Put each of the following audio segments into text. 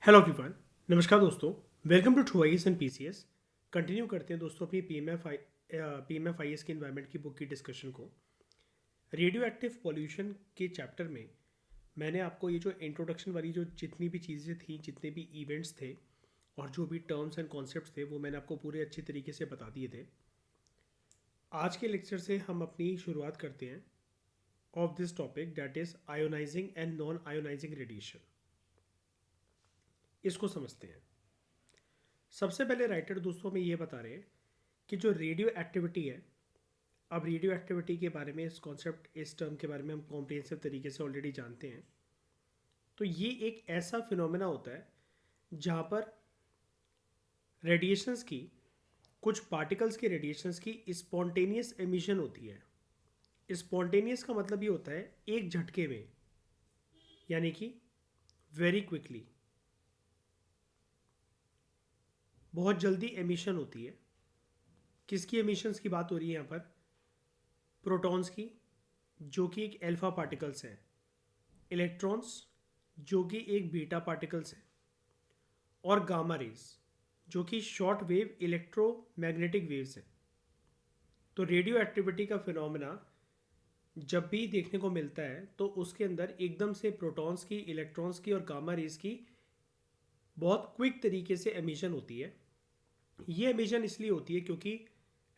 Hello everyone. नमस्कार दोस्तों। Welcome to true IAS and PCS. Continue करते हैं दोस्तों अपनी पीएमएफ आईएएस की इन्वायरमेंट की बुक की डिस्कशन को। रेडियो एक्टिव पॉल्यूशन के चैप्टर में मैंने आपको ये जो इंट्रोडक्शन वाली जो जितनी भी चीज़ें थी, जितने भी इवेंट्स थे और जो भी टर्म्स एंड कॉन्सेप्ट्स थे, वो मैंने आपको पूरे अच्छी तरीके से बता दिए थे। आज के लेक्चर से हम अपनी शुरुआत करते हैं of this topic, that is ionising and non ionising radiation. इसको समझते हैं। सबसे पहले राइटर दोस्तों में ये बता रहे हैं कि जो रेडियो एक्टिविटी है, अब रेडियो एक्टिविटी के बारे में, इस कॉन्सेप्ट, इस टर्म के बारे में हम कॉम्प्रिहेंसिव तरीके से ऑलरेडी जानते हैं। तो ये एक ऐसा फिनोमेना होता है जहाँ पर रेडिएशंस की, कुछ पार्टिकल्स के रेडिएशंस की स्पॉन्टेनियस एमिशन होती है। स्पॉन्टेनियस का मतलब ये होता है एक झटके में, यानी कि वेरी क्विकली, बहुत जल्दी एमिशन होती है। किसकी एमिशंस की बात हो रही है यहाँ पर? प्रोटॉन्स की, जो कि एक अल्फा पार्टिकल्स हैं। इलेक्ट्रॉन्स, जो कि एक बीटा पार्टिकल्स हैं। और गामा रेज, जो कि शॉर्ट वेव इलेक्ट्रोमैग्नेटिक वेव्स हैं। तो रेडियो एक्टिविटी का फिनोमेना जब भी देखने को मिलता है तो उसके अंदर एकदम से प्रोटॉन्स की, इलेक्ट्रॉन्स की और गामा रेज की बहुत क्विक तरीके से एमिशन होती है। ये एमिशन इसलिए होती है क्योंकि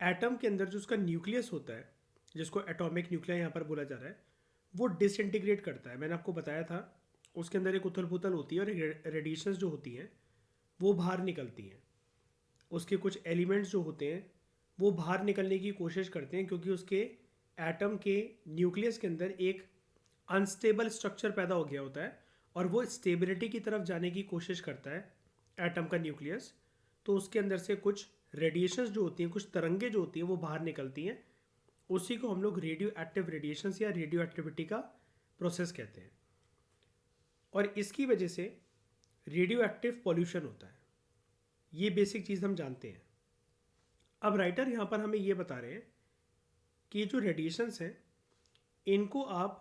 एटम के अंदर जो उसका न्यूक्लियस होता है, जिसको एटॉमिक न्यूक्लियर यहाँ पर बोला जा रहा है, वो डिसइंटीग्रेट करता है। मैंने आपको बताया था, उसके अंदर एक उथल पुथल होती है और रेडिएशंस जो होती हैं वो बाहर निकलती हैं। उसके कुछ एलिमेंट्स जो होते हैं वो बाहर निकलने की कोशिश करते हैं, क्योंकि उसके एटम के न्यूक्लियस के अंदर एक अनस्टेबल स्ट्रक्चर पैदा हो गया होता है और वो स्टेबिलिटी की तरफ जाने की कोशिश करता है एटम का न्यूक्लियस। तो उसके अंदर से कुछ रेडिएशंस जो होती हैं, कुछ तरंगे जो होती हैं, वो बाहर निकलती हैं। उसी को हम लोग रेडियो एक्टिव रेडिएशंस या रेडियो एक्टिविटी का प्रोसेस कहते हैं। और इसकी वजह से रेडियो एक्टिव पॉल्यूशन होता है। ये बेसिक चीज़ हम जानते हैं। अब राइटर यहाँ पर हमें ये बता रहे हैं कि ये जो रेडिएशंस हैं, इनको आप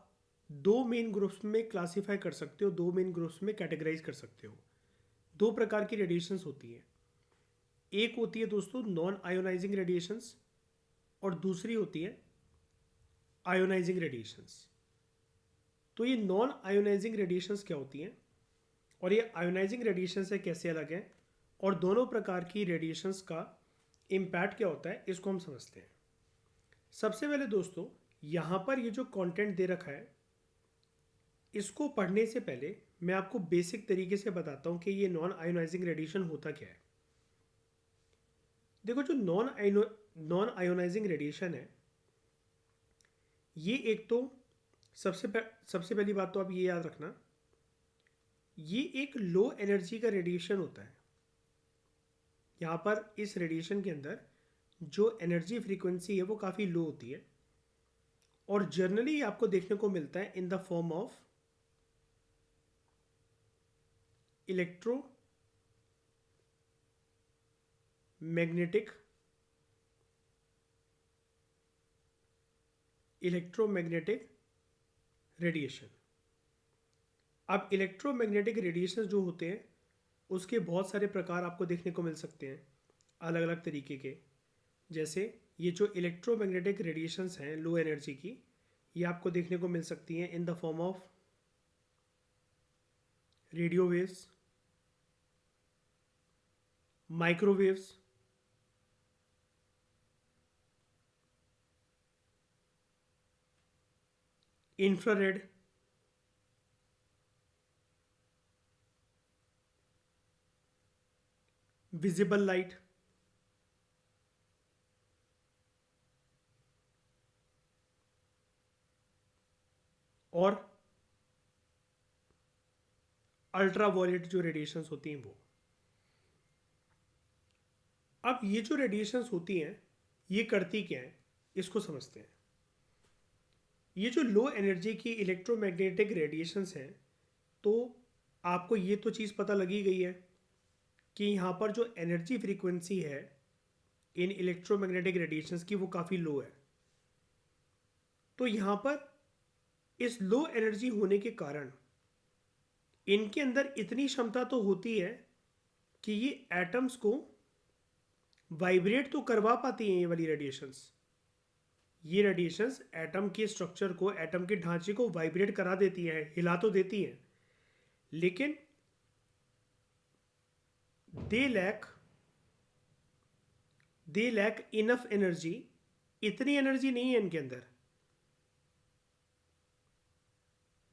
दो मेन ग्रुप्स में क्लासीफाई कर सकते हो, दो मेन ग्रुप्स में कैटेगराइज कर सकते हो। दो प्रकार की रेडिएशंस होती हैं। एक होती है दोस्तों नॉन आयोनाइजिंग रेडिएशंस और दूसरी होती है आयोनाइजिंग रेडिएशंस। तो ये नॉन आयोनाइजिंग रेडिएशंस क्या होती हैं और ये आयोनाइजिंग रेडिएशन से कैसे अलग हैं, और दोनों प्रकार की रेडिएशंस का इम्पैक्ट क्या होता है, इसको हम समझते हैं। सबसे पहले दोस्तों, यहाँ पर ये जो कंटेंट दे रखा है, इसको पढ़ने से पहले मैं आपको बेसिक तरीके से बताता हूँ कि ये नॉन आयोनाइजिंग रेडिएशन होता क्या है। देखो, जो नॉन आयोनाइजिंग रेडिएशन है, ये एक तो सबसे पहली बात तो आप ये याद रखना, ये एक लो एनर्जी का रेडिएशन होता है। यहाँ पर इस रेडिएशन के अंदर जो एनर्जी फ्रीक्वेंसी है वो काफ़ी लो होती है, और जनरली आपको देखने को मिलता है in the form of electro magnetic radiation. अब इलेक्ट्रोमैग्नेटिक रेडिएशन जो होते हैं उसके बहुत सारे प्रकार आपको देखने को मिल सकते हैं, अलग अलग तरीके के। जैसे ये जो इलेक्ट्रोमैग्नेटिक रेडिएशंस हैं लो एनर्जी की, ये आपको देखने को मिल सकती हैं in the form of radio waves, microwaves, infrared, visible light, और अल्ट्रावायलेट जो रेडिएशंस होती हैं वो। अब ये जो रेडिएशंस होती हैं ये करती क्या है, इसको समझते हैं। ये जो लो एनर्जी की इलेक्ट्रोमैग्नेटिक रेडिएशंस हैं, तो आपको ये तो चीज़ पता लगी गई है कि यहाँ पर जो एनर्जी फ्रीक्वेंसी है इन इलेक्ट्रोमैग्नेटिक रेडिएशंस की वो काफ़ी लो है। तो यहाँ पर इस लो एनर्जी होने के कारण इनके अंदर इतनी क्षमता तो होती है कि ये एटम्स को वाइब्रेट तो करवा पाती हैं। ये वाली रेडिएशंस, ये रेडिएशंस एटम के स्ट्रक्चर को, एटम के ढांचे को वाइब्रेट करा देती हैं, हिला तो देती हैं, लेकिन दे लैक इनफ एनर्जी, इतनी एनर्जी नहीं है इनके अंदर।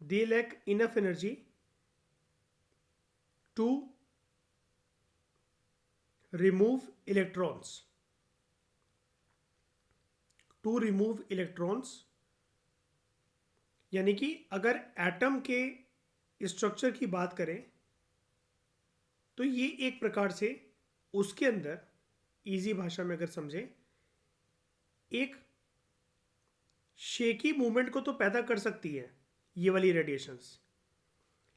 They lack enough energy to remove electrons, यानी कि अगर एटम के स्ट्रक्चर की बात करें तो ये एक प्रकार से उसके अंदर, इजी भाषा में अगर समझें, एक शेकी मूवमेंट को तो पैदा कर सकती है ये वाली रेडिएशंस,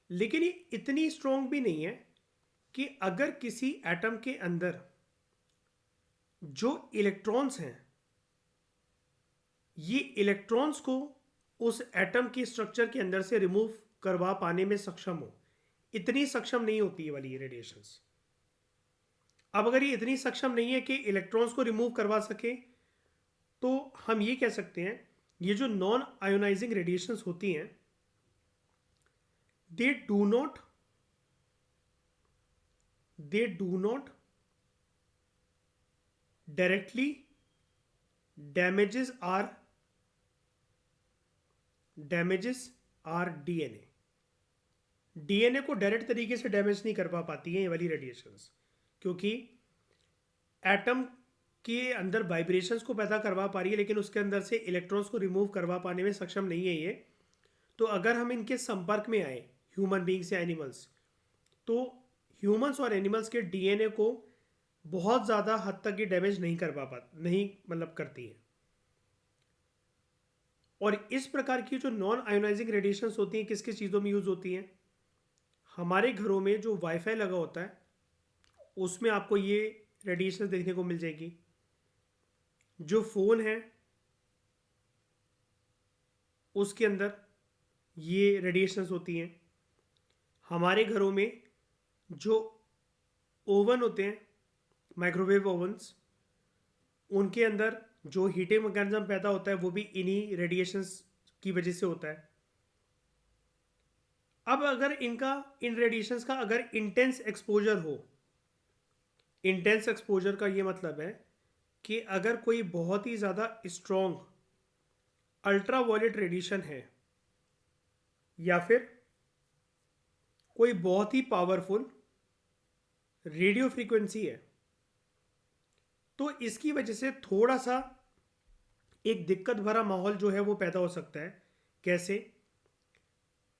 लेकिन ये इतनी स्ट्रॉन्ग भी नहीं है कि अगर किसी एटम के अंदर जो इलेक्ट्रॉन्स हैं, ये इलेक्ट्रॉन्स को उस एटम के स्ट्रक्चर के अंदर से रिमूव करवा पाने में सक्षम हो। इतनी सक्षम नहीं होती ये वाली रेडिएशंस। अब अगर ये इतनी सक्षम नहीं है कि इलेक्ट्रॉन्स को रिमूव करवा सके, तो हम ये कह सकते हैं ये जो नॉन आयोनाइजिंग रेडिएशंस होती हैं, they do not directly damages our DNA को डायरेक्ट तरीके से डैमेज नहीं कर पाती हैं ये वाली रेडिएशंस, क्योंकि एटम के अंदर वाइब्रेशंस को पैदा करवा पा रही है, लेकिन उसके अंदर से इलेक्ट्रॉन्स को रिमूव करवा पाने में सक्षम नहीं है ये। तो अगर हम इनके संपर्क में आए, ह्यूमन बींग्स या एनिमल्स, तो ह्यूमंस और एनिमल्स के डीएनए को बहुत ज़्यादा हद तक ये डैमेज नहीं करती है। और इस प्रकार की जो नॉन आयोनाइजिंग रेडिएशंस होती हैं, किस किस चीज़ों में यूज़ होती हैं? हमारे घरों में जो वाईफाई लगा होता है उसमें आपको ये रेडिएशंस देखने को मिल जाएगी। जो फ़ोन है उसके अंदर ये रेडिएशंस होती हैं। हमारे घरों में जो ओवन होते हैं, माइक्रोवेव ओवन्स, उनके अंदर जो हीटिंग मैकेनिज्म पैदा होता है वो भी इन्हीं रेडिएशंस की वजह से होता है। अब अगर इन रेडिएशंस का अगर इंटेंस एक्सपोजर हो, इंटेंस एक्सपोजर का ये मतलब है कि अगर कोई बहुत ही ज़्यादा स्ट्रॉन्ग अल्ट्रा वायलेट रेडिएशन है या फिर कोई बहुत ही पावरफुल रेडियो फ्रीक्वेंसी है, तो इसकी वजह से थोड़ा सा एक दिक्कत भरा माहौल जो है वो पैदा हो सकता है। कैसे?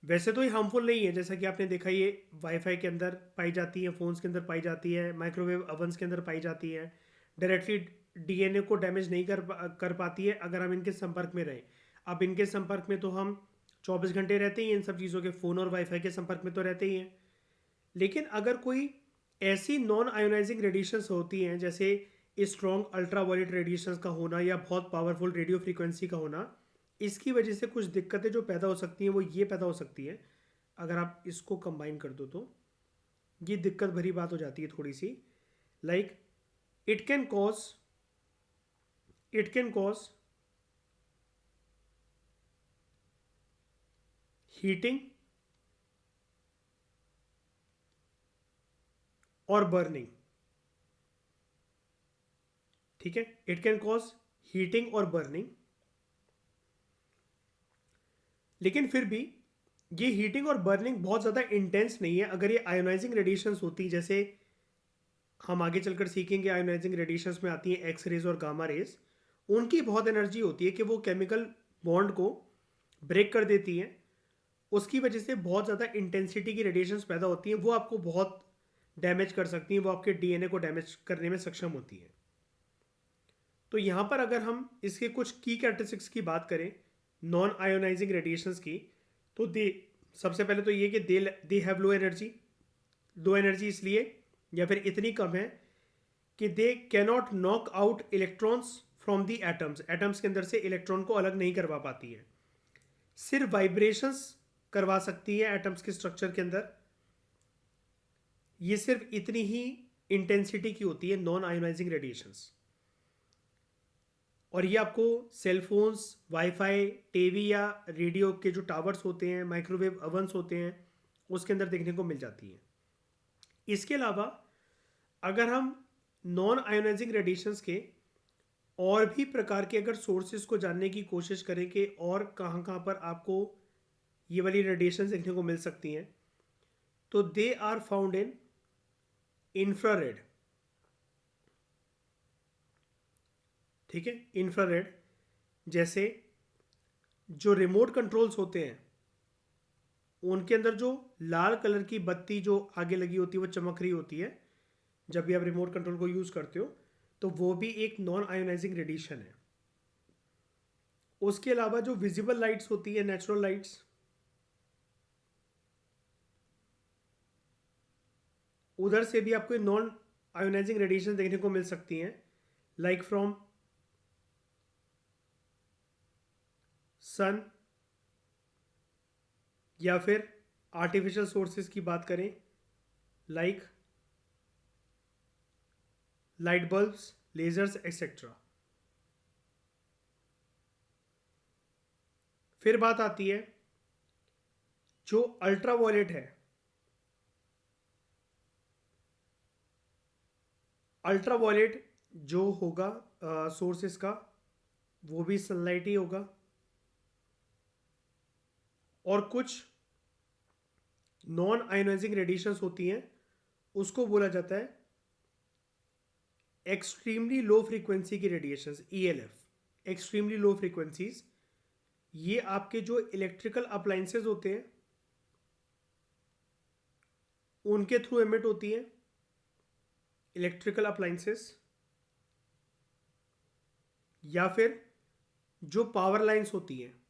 वैसे तो ये हार्मफुल नहीं है, जैसा कि आपने देखा ये वाईफाई के अंदर पाई जाती है, फ़ोन्स के अंदर पाई जाती है, माइक्रोवेव ओवन्स के अंदर पाई जाती है, डायरेक्टली डीएनए को डैमेज नहीं कर पाती है अगर हम इनके संपर्क में रहें। अब इनके संपर्क में तो हम 24 घंटे रहते ही हैं, इन सब चीज़ों के, फ़ोन और वाईफाई के संपर्क में तो रहते ही हैं। लेकिन अगर कोई ऐसी नॉन आयोनाइजिंग रेडिएशंस होती हैं, जैसे स्ट्रॉन्ग अल्ट्रा वायलेट रेडिएशंस का होना या बहुत पावरफुल रेडियो फ्रीक्वेंसी का होना, इसकी वजह से कुछ दिक्कतें जो पैदा हो सकती हैं वो ये पैदा हो सकती है, अगर आप इसको कंबाइन कर दो तो ये दिक्कत भरी बात हो जाती है थोड़ी सी। Like it can cause heating और बर्निंग। ठीक है, इट कैन कॉज हीटिंग और बर्निंग, लेकिन फिर भी ये हीटिंग और बर्निंग बहुत ज़्यादा इंटेंस नहीं है। अगर ये आयोनाइजिंग रेडिएशंस होती, जैसे हम आगे चलकर सीखेंगे, आयोनाइजिंग रेडिएशंस में आती हैं एक्स रेज और गामा रेज, उनकी बहुत एनर्जी होती है कि वो केमिकल बॉन्ड को ब्रेक कर देती हैं, उसकी वजह से बहुत ज़्यादा इंटेंसिटी की रेडिएशंस पैदा होती हैं, वो आपको बहुत डैमेज कर सकती हैं, वो आपके डीएनए को डैमेज करने में सक्षम होती हैं। तो यहाँ पर अगर हम इसके कुछ की कैरेक्टरिस्टिक्स की बात करें नॉन आयोनाइजिंग रेडिएशंस की, तो सबसे पहले तो ये कि दे हैव लो एनर्जी इसलिए या फिर इतनी कम है कि they cannot knock out electrons from the atoms के अंदर से इलेक्ट्रॉन को अलग नहीं करवा पाती है, सिर्फ वाइब्रेशंस करवा सकती है एटम्स के स्ट्रक्चर के अंदर, ये सिर्फ इतनी ही इंटेंसिटी की होती है नॉन आयोनाइजिंग रेडिएशंस, और ये आपको सेलफोन्स, वाईफाई, टीवी या रेडियो के जो टावर्स होते हैं, माइक्रोवेव अवन्स होते हैं, उसके अंदर देखने को मिल जाती हैं। इसके अलावा अगर हम नॉन आयोनाइजिंग रेडिएशंस के और भी प्रकार के अगर सोर्सेज को जानने की कोशिश करें कि और कहाँ कहाँ पर आपको ये वाली रेडिएशन देखने को मिल सकती हैं, तो they are found in infrared. ठीक है, इंफ्रारेड जैसे जो रिमोट कंट्रोल्स होते हैं उनके अंदर जो लाल कलर की बत्ती जो आगे लगी होती है वो चमक रही होती है जब भी आप रिमोट कंट्रोल को यूज़ करते हो, तो वो भी एक नॉन आयोनाइजिंग रेडिएशन है। उसके अलावा जो विजिबल लाइट्स होती है, नेचुरल लाइट्स, उधर से भी आपको नॉन आयोनाइजिंग रेडिएशन देखने को मिल सकती हैं, लाइक फ्रॉम सन, या फिर आर्टिफिशियल सोर्सेज की बात करें like light bulbs, lasers etcetera. फिर बात आती है जो अल्ट्रावायलेट है। अल्ट्रावायलेट जो होगा सोर्सेस का, वो भी सनलाइट ही होगा, और कुछ नॉन आयोनाइजिंग रेडिएशंस होती हैं, उसको बोला जाता है एक्सट्रीमली लो फ्रीक्वेंसी की radiations, ELF, extremely low frequencies. ये आपके जो इलेक्ट्रिकल अप्लायंसेज होते हैं उनके थ्रू एमिट होती हैं, इलेक्ट्रिकल अप्लायंसेस, या फिर जो पावर लाइंस होती हैं,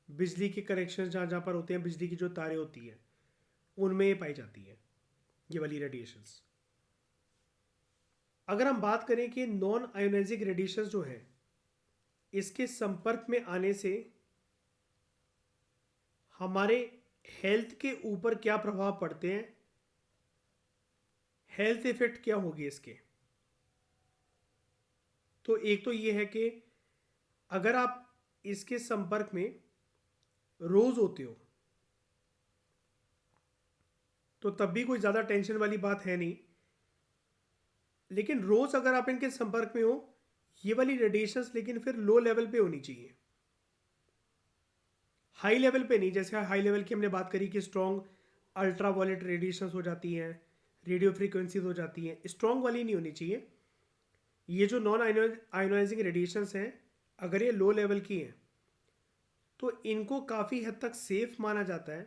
बिजली के कनेक्शन जहाँ जहाँ पर होते हैं, बिजली की जो तारें होती हैं उनमें ये पाई जाती है ये वाली रेडिएशंस। अगर हम बात करें कि नॉन आयोनाइजिंग रेडिएशंस जो है इसके संपर्क में आने से हमारे हेल्थ के ऊपर क्या प्रभाव पड़ते हैं, हेल्थ इफेक्ट क्या होगी इसके, तो एक तो ये है कि अगर आप इसके संपर्क में रोज होते हो तो तब भी कोई ज़्यादा टेंशन वाली बात है नहीं, लेकिन रोज अगर आप इनके संपर्क में हो, ये वाली रेडिएशंस लेकिन फिर लो लेवल पे होनी चाहिए, हाई लेवल पे नहीं। जैसे हाई लेवल की हमने बात करी कि स्ट्रॉन्ग अल्ट्रावायलेट रेडिएशंस हो जाती हैं, रेडियो फ्रीक्वेंसीज हो जाती हैं, स्ट्रॉन्ग वाली नहीं होनी चाहिए। ये जो नॉन आयोनाइजिंग रेडिएशंस हैं अगर ये लो लेवल की हैं तो इनको काफ़ी हद तक सेफ माना जाता है,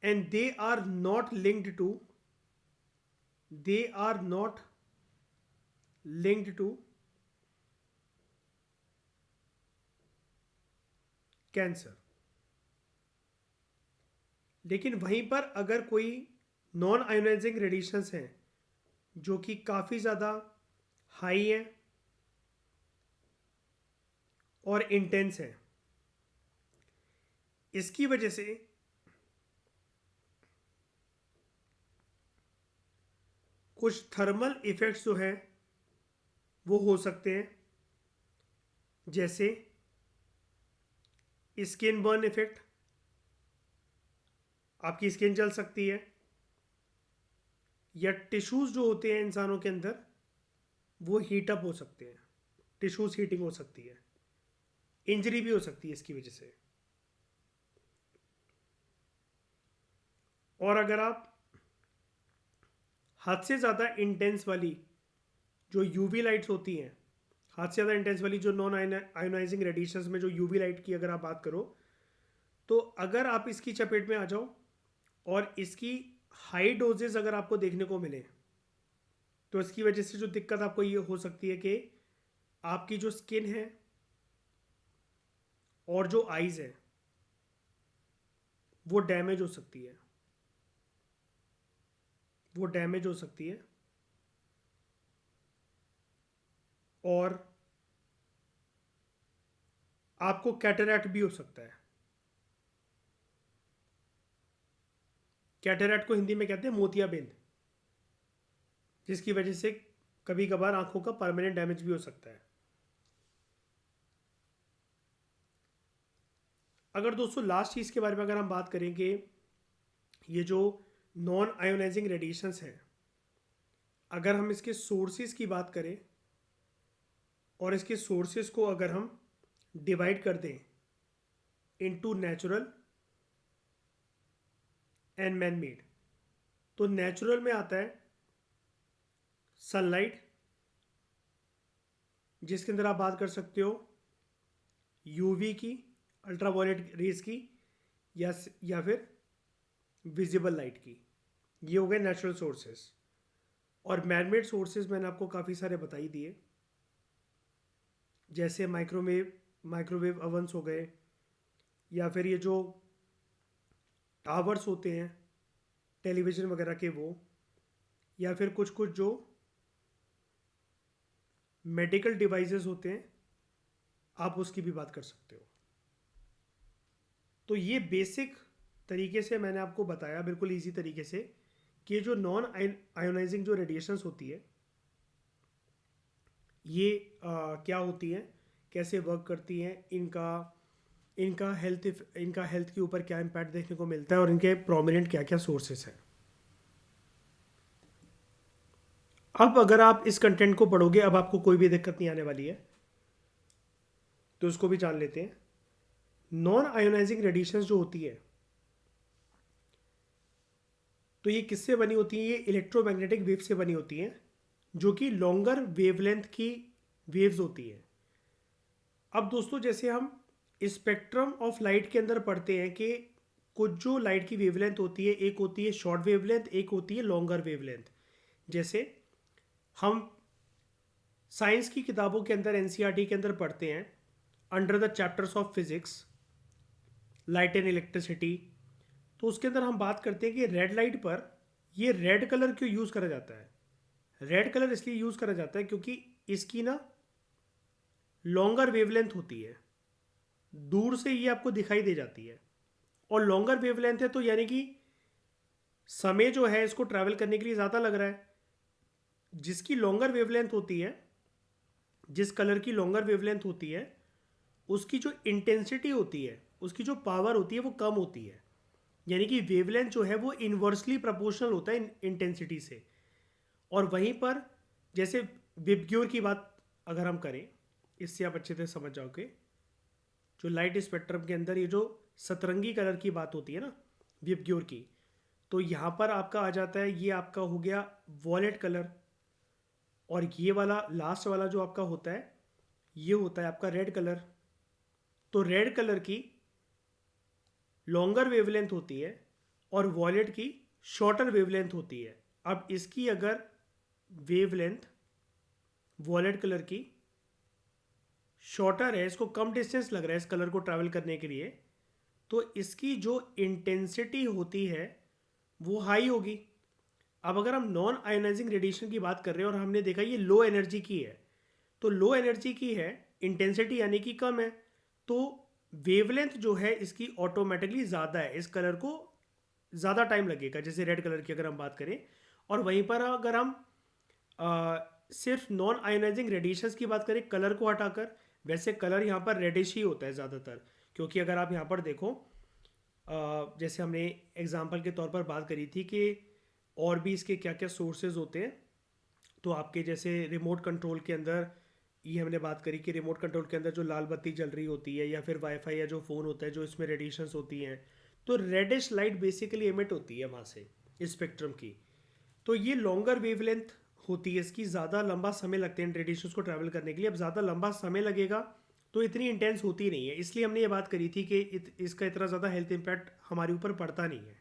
and they are not linked to cancer. लेकिन वहीं पर अगर कोई नॉन आयोनाइजिंग रेडिएशंस हैं जो कि काफ़ी ज़्यादा हाई हैं और इंटेंस हैं, इसकी वजह से कुछ थर्मल इफेक्ट्स जो हैं वो हो सकते हैं, जैसे स्किन बर्न इफेक्ट, आपकी स्किन जल सकती है, या टिश्यूज़ जो होते हैं इंसानों के अंदर वो हीट अप हो सकते हैं, टिश्यूज़ हीटिंग हो सकती है, इंजरी भी हो सकती है इसकी वजह से। और अगर आप हद से ज़्यादा इंटेंस वाली जो यूवी लाइट्स होती हैं, हद से ज़्यादा इंटेंस वाली जो नॉन आयोनाइजिंग रेडिएशंस में जो यूवी लाइट की अगर आप बात करो, तो अगर आप इसकी चपेट में आ जाओ और इसकी हाई डोजेस अगर आपको देखने को मिले, तो इसकी वजह से जो दिक्कत आपको ये हो सकती है कि आपकी जो स्किन है और जो आईज है वो डैमेज हो सकती है, वो डैमेज हो सकती है, और आपको कैटरैक्ट भी हो सकता है। कैटरेक्ट को हिंदी में कहते हैं मोतियाबिंद, जिसकी वजह से कभी कभार आंखों का परमानेंट डैमेज भी हो सकता है। अगर दोस्तों लास्ट चीज़ के बारे में अगर हम बात करेंगे, ये जो नॉन आयोनाइजिंग रेडिएशंस हैं, अगर हम इसके सोर्सेज की बात करें और इसके सोर्सेज को अगर हम डिवाइड कर दें into natural and man made, तो नेचुरल में आता है सनलाइट, जिसके अंदर आप बात कर सकते हो यूवी की, अल्ट्रावायलेट रेज की, या फिर विजिबल लाइट की। ये हो गए नेचुरल सोर्सेस। और मैनमेड सोर्सेज मैंने आपको काफ़ी सारे बता ही दिए, जैसे माइक्रोवेव अवंस हो गए, या फिर ये जो टावर्स होते हैं टेलीविज़न वगैरह के वो, या फिर कुछ कुछ जो मेडिकल डिवाइसेस होते हैं, आप उसकी भी बात कर सकते हो। तो ये बेसिक तरीके से मैंने आपको बताया, बिल्कुल इजी तरीके से, कि ये जो नॉन आयोनाइजिंग जो रेडिएशंस होती है ये क्या होती हैं, कैसे वर्क करती हैं, इनका हेल्थ के ऊपर क्या इम्पैक्ट देखने को मिलता है, और इनके प्रोमिनेंट क्या क्या सोर्सेस हैं। अब अगर आप इस कंटेंट को पढ़ोगे, अब आपको कोई भी दिक्कत नहीं आने वाली है, तो उसको भी जान लेते हैं। नॉन आयोनाइजिंग रेडिएशंस जो होती है, तो ये किससे बनी होती है? ये इलेक्ट्रोमैग्नेटिक वेव से बनी होती हैं, जो कि लॉन्गर वेवलेंथ की वेव्स होती हैं। अब दोस्तों, जैसे हम स्पेक्ट्रम ऑफ लाइट के अंदर पढ़ते हैं कि कुछ जो लाइट की वेवलेंथ होती है, एक होती है शॉर्ट वेवलेंथ, एक होती है लॉन्गर वेवलेंथ। जैसे हम साइंस की किताबों के अंदर, एनसीईआरटी के अंदर पढ़ते हैं under the chapters of physics, light and electricity, तो उसके अंदर हम बात करते हैं कि रेड लाइट पर ये रेड कलर क्यों यूज़ करा जाता है। रेड कलर इसलिए यूज़ करा जाता है क्योंकि इसकी ना लॉन्गर वेवलेंथ होती है, दूर से ये आपको दिखाई दे जाती है, और लॉन्गर वेवलेंथ है तो यानी कि समय जो है इसको ट्रैवल करने के लिए ज़्यादा लग रहा है। जिसकी लॉन्गर वेवलेंथ होती है, जिस कलर की लॉन्गर वेवलेंथ होती है, उसकी जो इंटेंसिटी होती है, उसकी जो पावर होती है वो कम होती है। यानी कि वेवलेंथ जो है वो इन्वर्सली प्रोपोर्शनल होता है इंटेंसिटी से। और वहीं पर जैसे विबग्योर की बात अगर हम करें, इससे आप अच्छे से समझ जाओगे, जो लाइट स्पेक्ट्रम के अंदर ये जो सतरंगी कलर की बात होती है ना विबग्योर की, तो यहाँ पर आपका आ जाता है, ये आपका हो गया वॉलेट कलर, और ये वाला लास्ट वाला जो आपका होता है ये होता है आपका रेड कलर। तो रेड कलर की लॉन्गर वेवलेंथ होती है और वॉलेट की शॉर्टर वेवलेंथ होती है। अब इसकी अगर वेवलेंथ वॉलेट कलर की शॉर्टर है, इसको कम डिस्टेंस लग रहा है इस कलर को ट्रैवल करने के लिए, तो इसकी जो इंटेंसिटी होती है वो हाई होगी। अब अगर हम नॉन आयोनाइजिंग रेडिएशन की बात कर रहे हैं और हमने देखा ये लो एनर्जी की है, तो लो एनर्जी की है, इंटेंसिटी यानी कि कम है, तो वेवलेंथ जो है इसकी ऑटोमेटिकली ज़्यादा है, इस कलर को ज़्यादा टाइम लगेगा, जैसे रेड कलर की अगर हम बात करें। और वहीं पर अगर हम सिर्फ नॉन आयोनाइजिंग रेडिएशंस की बात करें कलर को हटाकर, वैसे कलर यहाँ पर रेडिश ही होता है ज़्यादातर, क्योंकि अगर आप यहाँ पर देखो, जैसे हमने एग्जांपल के तौर पर बात करी थी कि और भी इसके क्या क्या सोर्सेज होते हैं, तो आपके जैसे रिमोट कंट्रोल के अंदर ये हमने बात करी कि रिमोट कंट्रोल के अंदर जो लाल बत्ती जल रही होती है, या फिर वाईफाई या जो फ़ोन होता है जो इसमें रेडिएशंस होती हैं, तो रेडिश लाइट बेसिकली एमिट होती है वहाँ से स्पेक्ट्रम की। तो ये लॉन्गर वेवलेंथ होती है, इसकी ज़्यादा लंबा समय लगते हैं रेडिएशंस को ट्रैवल करने के लिए। अब ज़्यादा लंबा समय लगेगा तो इतनी इंटेंस होती नहीं है, इसलिए हमने ये बात करी थी कि इसका इतना ज़्यादा हेल्थ इम्पैक्ट हमारे ऊपर पड़ता नहीं है।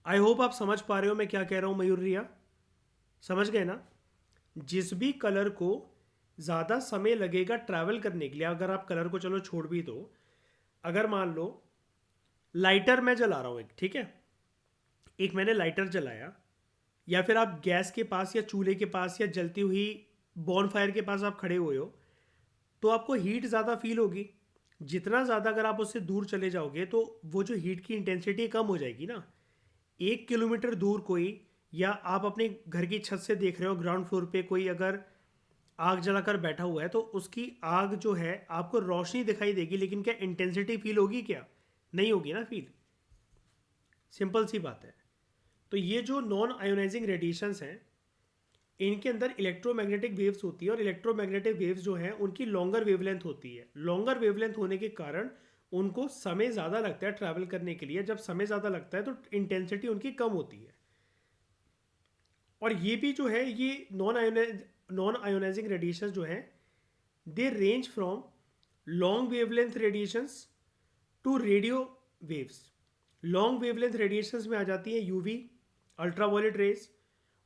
आई होप आप समझ पा रहे हो मैं क्या कह रहा हूँ मयूर रिया, समझ गए ना? जिस भी कलर को ज़्यादा समय लगेगा ट्रैवल करने के लिए, अगर आप कलर को चलो छोड़ भी दो, अगर मान लो लाइटर मैं जला रहा हूँ एक, ठीक है, एक मैंने लाइटर जलाया, या फिर आप गैस के पास या चूल्हे के पास या जलती हुई बॉनफायर के पास आप खड़े हुए हो, तो आपको हीट ज़्यादा फील होगी। जितना ज़्यादा अगर आप उससे दूर चले जाओगे तो वो जो हीट की इंटेंसिटी कम हो जाएगी ना, 1 किलोमीटर दूर कोई, या आप अपने घर की छत से देख रहे हो ग्राउंड फ्लोर पे कोई अगर आग जलाकर बैठा हुआ है, तो उसकी आग जो है आपको रोशनी दिखाई देगी, लेकिन क्या इंटेंसिटी फील होगी? क्या नहीं होगी ना फील। सिंपल सी बात है। तो ये जो नॉन आयोनाइजिंग रेडिएशंस हैं, इनके अंदर इलेक्ट्रोमैग्नेटिक वेव्स होती है, और इलेक्ट्रोमैग्नेटिक वेव्स जो हैं उनकी लॉन्गर वेवलेंथ होती है। लॉन्गर वेवलेंथ होने के कारण उनको समय ज़्यादा लगता है ट्रैवल करने के लिए। जब समय ज़्यादा लगता है तो इंटेंसिटी उनकी कम होती है। और ये भी जो है, ये नॉन आयोनाइजिंग रेडिएशन जो है, they range from long wavelength radiations to radio waves. Long wavelength radiations में आ जाती हैं यूवी, अल्ट्रावायलेट रेज,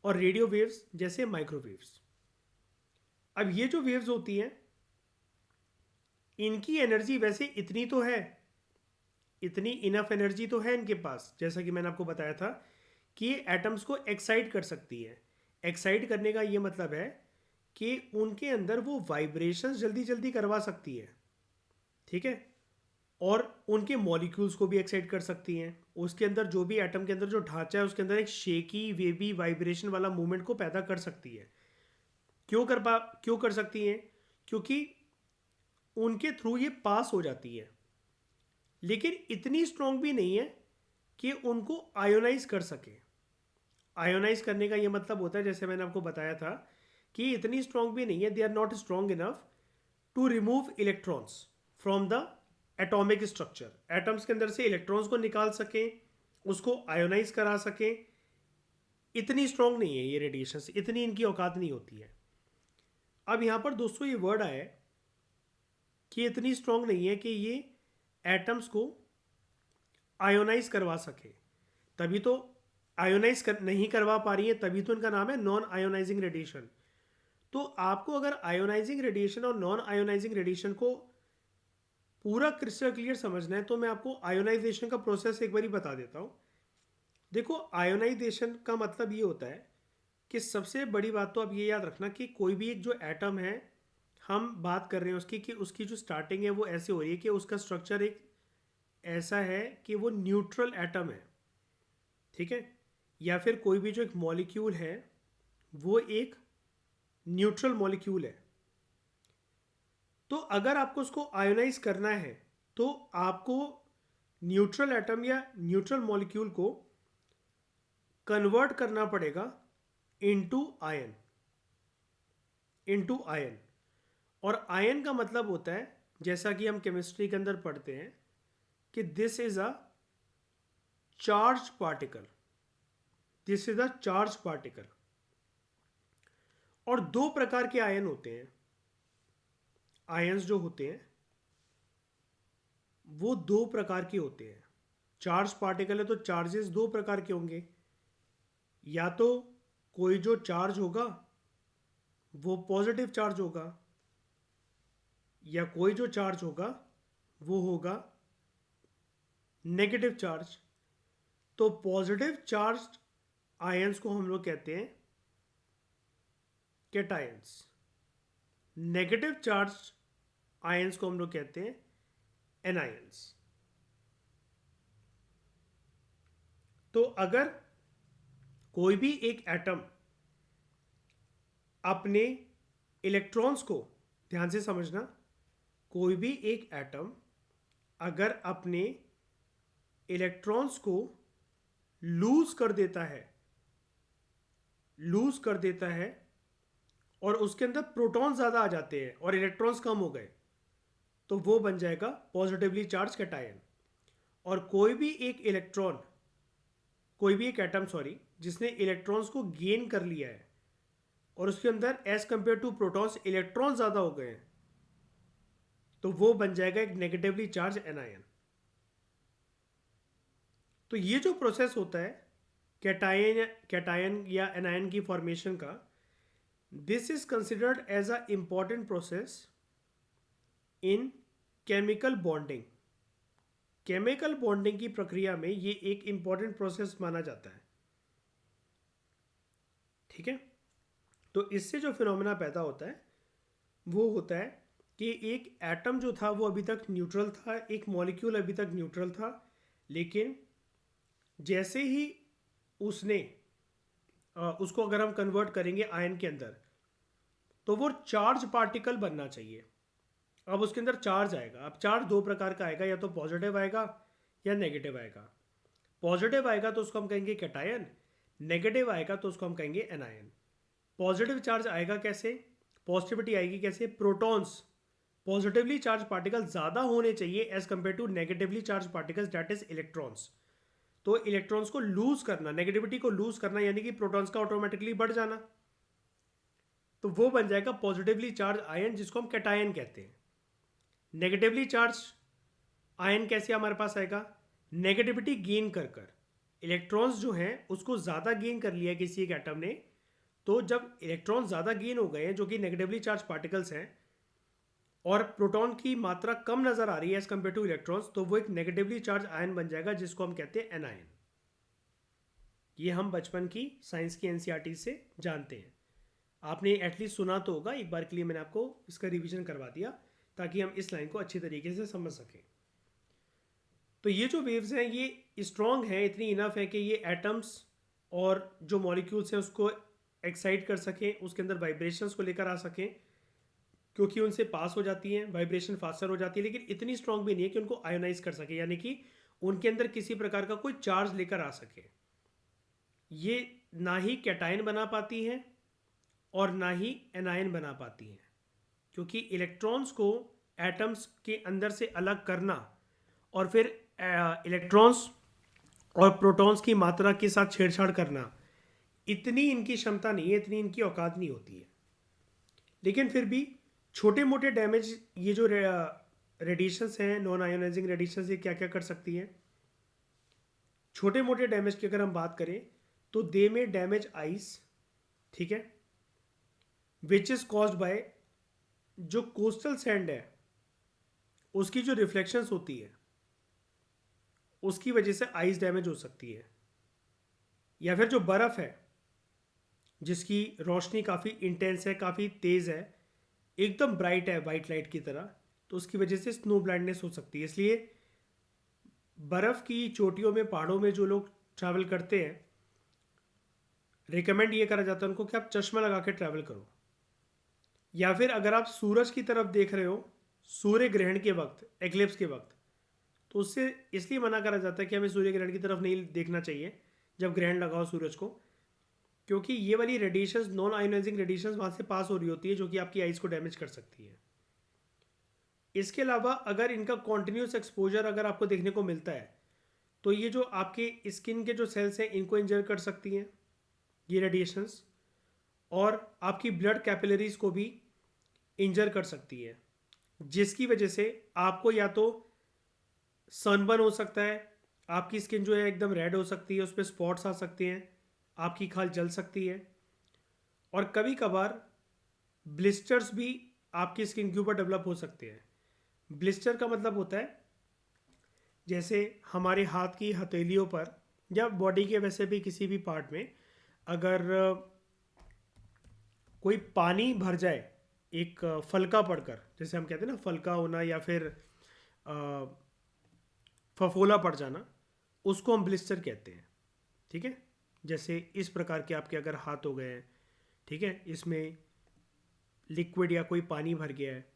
और रेडियो वेव्स जैसे माइक्रोवेव्स। अब ये जो वेव्स होती हैं, इनकी एनर्जी वैसे इतनी तो है, इतनी इनफ एनर्जी तो है इनके पास, जैसा कि मैंने आपको बताया था कि ये एटम्स को एक्साइट कर सकती है। एक्साइट करने का ये मतलब है कि उनके अंदर वो वाइब्रेशंस जल्दी जल्दी करवा सकती है, ठीक है। और उनके मॉलिक्यूल्स को भी एक्साइट कर सकती हैं। उसके अंदर जो भी एटम के अंदर जो ढांचा है, उसके अंदर एक शेकी वेवी वाइब्रेशन वाला मूवमेंट को पैदा कर सकती है। क्यों कर सकती हैं? क्योंकि उनके थ्रू ये पास हो जाती है, लेकिन इतनी स्ट्रांग भी नहीं है कि उनको आयोनाइज कर सके। आयोनाइज करने का ये मतलब होता है, जैसे मैंने आपको बताया था, कि इतनी स्ट्रांग भी नहीं है, they are not strong enough to remove electrons from the atomic structure. Atoms के अंदर से इलेक्ट्रॉन्स को निकाल सकें, उसको आयोनाइज करा सकें। इतनी स्ट्रांग नहीं है ये रेडिएशन, इतनी इनकी औकात नहीं होती है। अब यहाँ पर दोस्तों ये वर्ड आया है कि इतनी स्ट्रांग नहीं है कि ये एटम्स को आयोनाइज करवा सके। तभी तो नहीं करवा पा रही है, तभी तो इनका नाम है नॉन आयोनाइजिंग रेडिएशन। तो आपको अगर आयोनाइजिंग रेडिएशन और नॉन आयोनाइजिंग रेडिएशन को पूरा क्रिस्टल क्लियर समझना है, तो मैं आपको आयोनाइजेशन का प्रोसेस एक बारी बता देता हूँ। देखो, आयोनाइजेशन का मतलब ये होता है कि सबसे बड़ी बात तो आप ये याद रखना कि कोई भी एक जो एटम है, हम बात कर रहे हैं उसकी, कि उसकी जो स्टार्टिंग है वो ऐसे हो रही है कि उसका स्ट्रक्चर एक ऐसा है कि वो न्यूट्रल एटम है, ठीक है। या फिर कोई भी जो एक मॉलिक्यूल है वो एक न्यूट्रल मॉलिक्यूल है। तो अगर आपको उसको आयोनाइज करना है, तो आपको न्यूट्रल एटम या न्यूट्रल मॉलिक्यूल को कन्वर्ट करना पड़ेगा इनटू आयन। और आयन का मतलब होता है, जैसा कि हम केमिस्ट्री के अंदर पढ़ते हैं, कि this is a charge particle. This is a charge particle. और दो प्रकार के आयन होते हैं। आयंस जो होते हैं वो दो प्रकार के होते हैं। चार्ज पार्टिकल है तो चार्जेस दो प्रकार के होंगे। या तो कोई जो चार्ज होगा वो पॉजिटिव चार्ज होगा, या कोई जो चार्ज होगा वो होगा नेगेटिव चार्ज। तो पॉजिटिव चार्ज आयंस को हम लोग कहते हैं कैटायंस। नेगेटिव चार्ज आयंस को हम लोग कहते हैं एनायंस। तो अगर कोई भी एक एटम अपने इलेक्ट्रॉन्स को, ध्यान से समझना, कोई भी एक एटम अगर अपने इलेक्ट्रॉन्स को लूज कर देता है और उसके अंदर प्रोटॉन ज़्यादा आ जाते हैं और इलेक्ट्रॉन्स कम हो गए, तो वो बन जाएगा पॉजिटिवली चार्ज कैटायन। और कोई भी एक एटम जिसने इलेक्ट्रॉन्स को गेन कर लिया है और उसके अंदर as compare to protons electron ज़्यादा हो गए हैं, तो वो बन जाएगा एक नेगेटिवली चार्ज एनायन। तो ये जो प्रोसेस होता है कैटायन या एनायन की फॉर्मेशन का, this is considered as a important process in chemical bonding. Chemical bonding की प्रक्रिया में ये एक इंपॉर्टेंट प्रोसेस माना जाता है, ठीक है। तो इससे जो फिनोमेना पैदा होता है वो होता है कि एक एटम जो था वो अभी तक न्यूट्रल था, एक मॉलिक्यूल अभी तक न्यूट्रल था, लेकिन जैसे ही उसने उसको अगर हम कन्वर्ट करेंगे आयन के अंदर, तो वो चार्ज पार्टिकल बनना चाहिए। अब उसके अंदर चार्ज आएगा। अब चार्ज दो प्रकार का आएगा, या तो पॉजिटिव आएगा या नेगेटिव आएगा। पॉजिटिव आएगा तो उसको हम कहेंगे कैटायन, नेगेटिव आएगा तो उसको हम कहेंगे एनायन। पॉजिटिव चार्ज आएगा कैसे, पॉजिटिविटी आएगी कैसे, प्रोटॉन्स, पॉजिटिवली चार्ज पार्टिकल ज़्यादा होने चाहिए as compare to negatively charge particles, that is electrons. तो इलेक्ट्रॉन्स को लूज करना, नेगेटिविटी को लूज करना, यानी कि प्रोटॉन्स का ऑटोमेटिकली बढ़ जाना, तो वो बन जाएगा पॉजिटिवली चार्ज आयन, जिसको हम कैटायन कहते हैं। नेगेटिवली चार्ज आयन कैसे हमारे पास आएगा, नेगेटिविटी गेन कर कर, इलेक्ट्रॉन्स जो हैं उसको ज़्यादा गेन कर लिया किसी एक एटम ने, तो जब इलेक्ट्रॉन ज़्यादा गेन हो गए हैं जो कि नेगेटिवली चार्ज पार्टिकल्स हैं, और प्रोटॉन की मात्रा कम नज़र आ रही है एज कम्पेयर टू इलेक्ट्रॉन्स, तो वो एक नेगेटिवली चार्ज आयन बन जाएगा, जिसको हम कहते हैं एनायन। ये हम बचपन की साइंस की एनसीईआरटी से जानते हैं। आपने एटलीस्ट सुना तो होगा, एक बार के लिए मैंने आपको इसका रिवीजन करवा दिया ताकि हम इस लाइन को अच्छी तरीके से समझ सकें। तो ये जो वेव्स हैं ये स्ट्रॉन्ग हैं, इतनी इनफ है कि ये एटम्स और जो मॉलिक्यूल्स हैं उसको एक्साइट कर सकें, उसके अंदर वाइब्रेशंस को लेकर आ सकें, क्योंकि उनसे पास हो जाती हैं, वाइब्रेशन फास्टर हो जाती है, लेकिन इतनी स्ट्रॉन्ग भी नहीं है कि उनको आयोनाइज कर सके, यानी कि उनके अंदर किसी प्रकार का कोई चार्ज लेकर आ सके। ये ना ही कैटायन बना पाती हैं और ना ही एनायन बना पाती हैं, क्योंकि इलेक्ट्रॉन्स को एटम्स के अंदर से अलग करना और फिर इलेक्ट्रॉन्स और प्रोटॉन्स की मात्रा के साथ छेड़छाड़ करना, इतनी इनकी क्षमता नहीं है, इतनी इनकी औकात नहीं होती है। लेकिन फिर भी छोटे मोटे डैमेज, ये जो रेडिएशंस हैं, नॉन आयोनाइजिंग रेडिएशंस, ये क्या क्या कर सकती हैं। छोटे मोटे डैमेज की अगर हम बात करें तो दे में डैमेज आइस, ठीक है, विच इज कॉज्ड बाय, जो कोस्टल सैंड है उसकी जो रिफ्लेक्शंस होती है उसकी वजह से आइस डैमेज हो सकती है। या फिर जो बर्फ़ है जिसकी रोशनी काफ़ी इंटेंस है, काफ़ी तेज़ है, एकदम ब्राइट है वाइट लाइट की तरह, तो उसकी वजह से स्नो ब्लाइंडनेस हो सकती है। इसलिए बर्फ़ की चोटियों में, पहाड़ों में जो लोग ट्रैवल करते हैं, रिकमेंड ये करा जाता है उनको कि आप चश्मा लगा के ट्रैवल करो। या फिर अगर आप सूरज की तरफ देख रहे हो सूर्य ग्रहण के वक्त, एक्लिप्स के वक्त, तो उससे इसलिए मना करा जाता है कि हमें सूर्य ग्रहण की तरफ नहीं देखना चाहिए जब ग्रहण लगा हो सूरज को, क्योंकि ये वाली रेडिएशंस, नॉन आयोनाइजिंग रेडिएशंस वहाँ से पास हो रही होती है, जो कि आपकी आइज़ को डैमेज कर सकती है। इसके अलावा अगर इनका कॉन्टिन्यूस एक्सपोजर अगर आपको देखने को मिलता है, तो ये जो आपके स्किन के जो सेल्स हैं इनको इंजर कर सकती हैं ये रेडिएशंस, और आपकी ब्लड कैपिलरीज को भी इंजर कर सकती है, जिसकी वजह से आपको या तो सनबर्न हो सकता है, आपकी स्किन जो है एकदम रेड हो सकती है, उस पर स्पॉट्स आ सकते हैं, आपकी खाल जल सकती है, और कभी कभार ब्लिस्टर्स भी आपकी स्किन के ऊपर डेवलप हो सकते हैं। ब्लिस्टर का मतलब होता है जैसे हमारे हाथ की हथेलियों पर या बॉडी के वैसे भी किसी भी पार्ट में अगर कोई पानी भर जाए, एक फलका पड़कर, जैसे हम कहते हैं ना फलका होना या फिर फफोला पड़ जाना, उसको हम ब्लिस्टर कहते हैं। ठीक है, जैसे इस प्रकार के आपके अगर हाथ हो गए हैं, ठीक है, इसमें लिक्विड या कोई पानी भर गया है,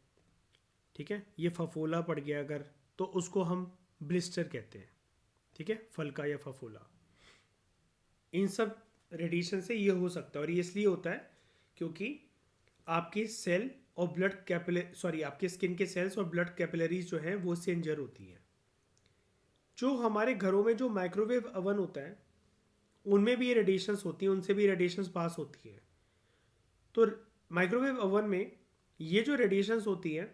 ठीक है, ये फफोला पड़ गया अगर, तो उसको हम ब्लिस्टर कहते हैं। ठीक है, फलका या फफोला, इन सब रेडिएशन से ये हो सकता है, और ये इसलिए होता है क्योंकि आपकी सेल और ब्लड कैपिलरी, आपके स्किन के सेल्स और ब्लड कैपिलरीज जो हैं वो इससे इंजर होती हैं। जो हमारे घरों में जो माइक्रोवेव अवन होता है उनमें भी ये रेडिएशंस होती हैं, उनसे भी रेडिएशंस पास होती है। तो माइक्रोवेव ओवन में ये जो रेडिएशंस होती हैं,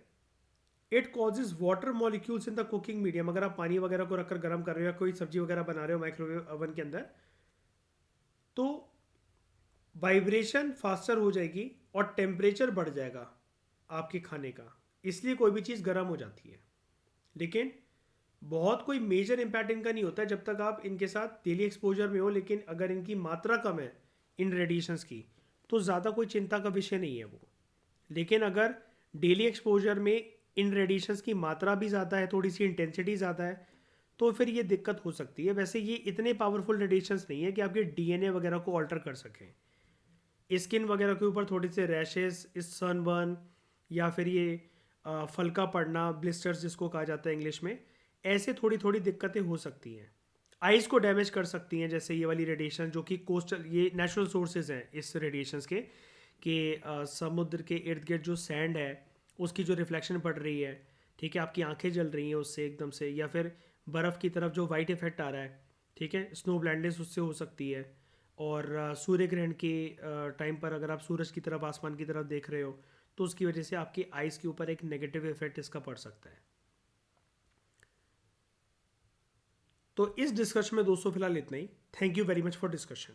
it causes water molecules in the cooking medium. अगर आप पानी वगैरह को रखकर गर्म कर रहे हो या कोई सब्जी वगैरह बना रहे हो माइक्रोवेव ओवन के अंदर, तो वाइब्रेशन फास्टर हो जाएगी और टेम्परेचर बढ़ जाएगा आपके खाने का, इसलिए कोई भी चीज़ गर्म हो जाती है। लेकिन बहुत कोई मेजर इम्पैक्ट इनका नहीं होता है जब तक आप इनके साथ डेली एक्सपोजर में हो। लेकिन अगर इनकी मात्रा कम है इन रेडिएशंस की, तो ज़्यादा कोई चिंता का विषय नहीं है वो। लेकिन अगर डेली एक्सपोजर में इन रेडिएशंस की मात्रा भी ज़्यादा है, थोड़ी सी इंटेंसिटी ज़्यादा है, तो फिर ये दिक्कत हो सकती है। वैसे ये इतने पावरफुल रेडिएशंस नहीं है कि आपके डीएनए वगैरह को ऑल्टर कर सकें। स्किन वगैरह के ऊपर थोड़ी सी रैशेस, इस सनबर्न, या फिर ये फलका पड़ना, ब्लिस्टर्स जिसको कहा जाता है इंग्लिश में, ऐसे थोड़ी थोड़ी दिक्कतें हो सकती हैं। आइज को डैमेज कर सकती हैं, जैसे ये वाली रेडिएशन जो कि कोस्टल, ये नेचुरल सोर्सेज हैं इस रेडिएशंस के, कि समुद्र के इर्द गिर्द जो सैंड है उसकी जो रिफ्लेक्शन पड़ रही है, ठीक है, आपकी आंखें जल रही हैं उससे एकदम से, या फिर बर्फ़ की तरफ जो वाइट इफेक्ट आ रहा है, ठीक है, स्नो ब्लाइंडनेस उससे हो सकती है। और सूर्य ग्रहण के टाइम पर अगर आप सूरज की तरफ, आसमान की तरफ देख रहे हो, तो उसकी वजह से आपकी आइज़ के ऊपर एक नेगेटिव इफेक्ट इसका पड़ सकता है। तो इस डिस्कशन में दोस्तों फिलहाल इतना ही। Thank you very much for discussion.